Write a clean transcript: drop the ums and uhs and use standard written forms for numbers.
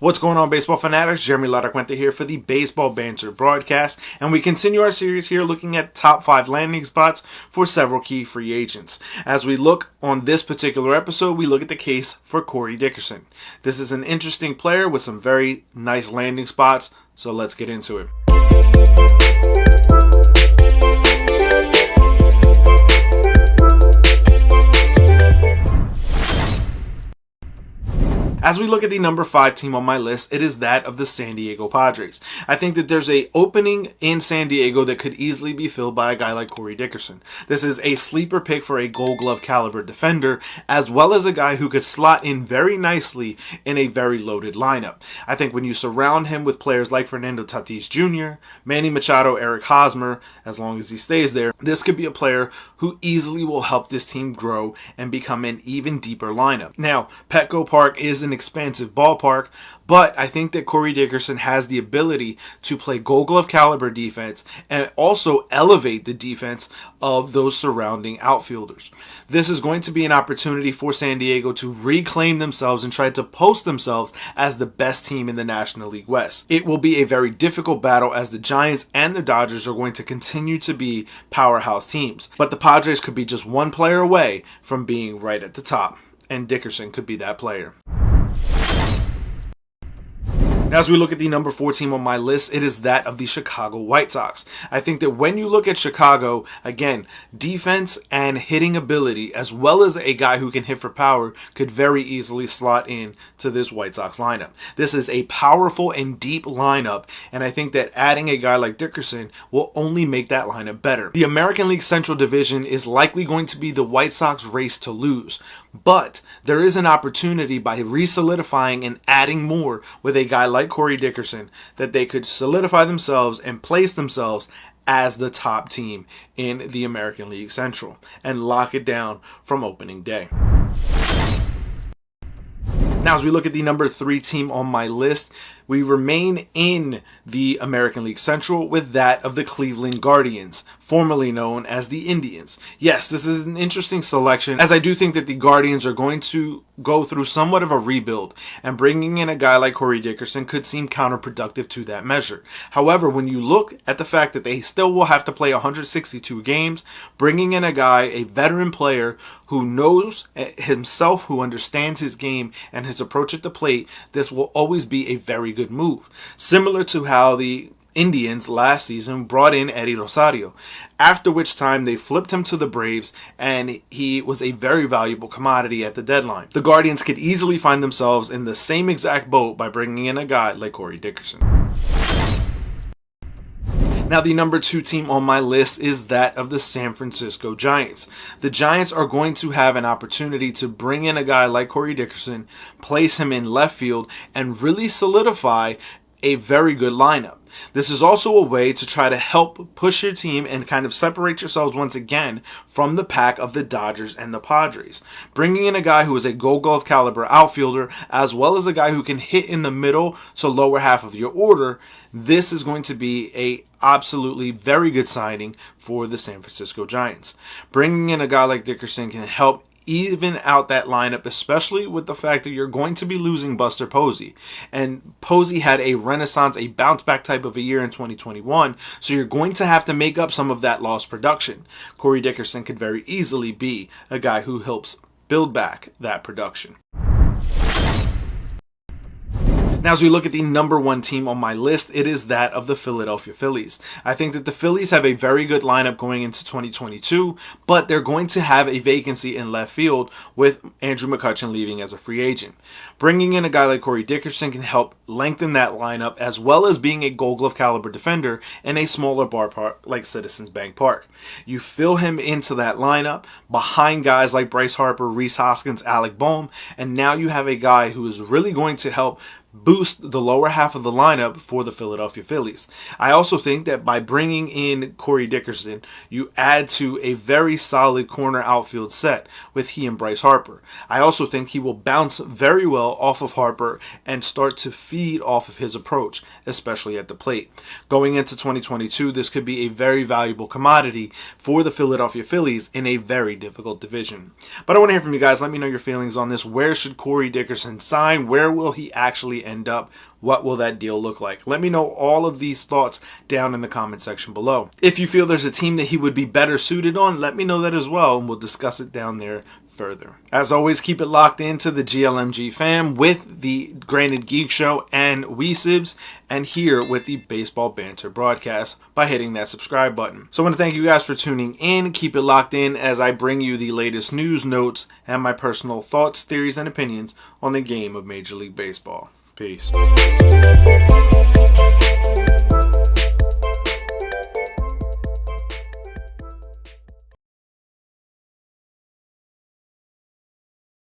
What's going on, baseball fanatics? Jeremy Laracuente here for the Baseball Banter Broadcast, and we continue our series here looking at top 5 landing spots for several key free agents. As we look on this particular episode, we look at the case for Corey Dickerson. This is an interesting player with some very nice landing spots, so let's get into it. As we look at the number 5 team on my list, it is that of the San Diego Padres. I think that there's an opening in San Diego that could easily be filled by a guy like Corey Dickerson. This is a sleeper pick for a Gold Glove caliber defender, as well as a guy who could slot in very nicely in a very loaded lineup. I think when you surround him with players like Fernando Tatis Jr., Manny Machado, Eric Hosmer, as long as he stays there, this could be a player who easily will help this team grow and become an even deeper lineup. Now, Petco Park is an expansive ballpark, but I think that Corey Dickerson has the ability to play Gold Glove caliber defense and also elevate the defense of those surrounding outfielders. This is going to be an opportunity for San Diego to reclaim themselves and try to post themselves as the best team in the National League West. It will be a very difficult battle as the Giants and the Dodgers are going to continue to be powerhouse teams, but the Padres could be just one player away from being right at the top, and Dickerson could be that player. Now, as we look at the number 4 team on my list, it is that of the Chicago White Sox. I think that when you look at Chicago, again, defense and hitting ability, as well as a guy who can hit for power, could very easily slot in to this White Sox lineup. This is a powerful and deep lineup, and I think that adding a guy like Dickerson will only make that lineup better. The American League Central Division is likely going to be the White Sox race to lose, but there is an opportunity by re-solidifying and adding more with a guy like Corey Dickerson that they could solidify themselves and place themselves as the top team in the American League Central and lock it down from opening day. Now, as we look at the number 3 team on my list, we remain in the American League Central with that of the Cleveland Guardians, formerly known as the Indians. Yes, this is an interesting selection, as I do think that the Guardians are going to go through somewhat of a rebuild, and bringing in a guy like Corey Dickerson could seem counterproductive to that measure. However, when you look at the fact that they still will have to play 162 games, bringing in a guy, a veteran player who knows himself, who understands his game and his approach at the plate, this will always be a very good move. Similar to how the Indians last season brought in Eddie Rosario, after which time they flipped him to the Braves, and he was a very valuable commodity at the deadline. The Guardians could easily find themselves in the same exact boat by bringing in a guy like Corey Dickerson. Now, the number 2 team on my list is that of the San Francisco Giants. The Giants are going to have an opportunity to bring in a guy like Corey Dickerson, place him in left field, and really solidify a very good lineup. This is also a way to try to help push your team and kind of separate yourselves once again from the pack of the Dodgers and the Padres. Bringing in a guy who is a Gold Glove caliber outfielder, as well as a guy who can hit in the middle to lower half of your order, this is going to be a absolutely very good signing for the San Francisco Giants. Bringing in a guy like Dickerson can help even out that lineup, especially with the fact that you're going to be losing Buster Posey. And Posey had a renaissance, a bounce back type of a year in 2021, so you're going to have to make up some of that lost production. Corey Dickerson could very easily be a guy who helps build back that production. Now, as we look at the number 1 team on my list, it is that of the Philadelphia Phillies. I think that the Phillies have a very good lineup going into 2022, but they're going to have a vacancy in left field with Andrew McCutchen leaving as a free agent. Bringing in a guy like Corey Dickerson can help lengthen that lineup, as well as being a Gold Glove caliber defender in a smaller ballpark like Citizens Bank Park. You fill him into that lineup behind guys like Bryce Harper, Rhys Hoskins, Alec Bohm, and now you have a guy who is really going to help boost the lower half of the lineup for the Philadelphia Phillies. I also think that by bringing in Corey Dickerson, you add to a very solid corner outfield set with he and Bryce Harper. I also think he will bounce very well off of Harper and start to feed off of his approach, especially at the plate. Going into 2022, this could be a very valuable commodity for the Philadelphia Phillies in a very difficult division. But I want to hear from you guys. Let me know your feelings on this. Where should Corey Dickerson sign? Where will he actually actually end up, what will that deal look like? Let me know all of these thoughts down in the comment section below. If you feel there's a team that he would be better suited on, let me know that as well, and we'll discuss it down there further. As always, keep it locked into the GLMG fam with the Granted Geek Show and WeSibs, and here with the Baseball Banter Broadcast by hitting that subscribe button. So I want to thank you guys for tuning in. Keep it locked in as I bring you the latest news, notes, and my personal thoughts, theories, and opinions on the game of Major League Baseball. Peace.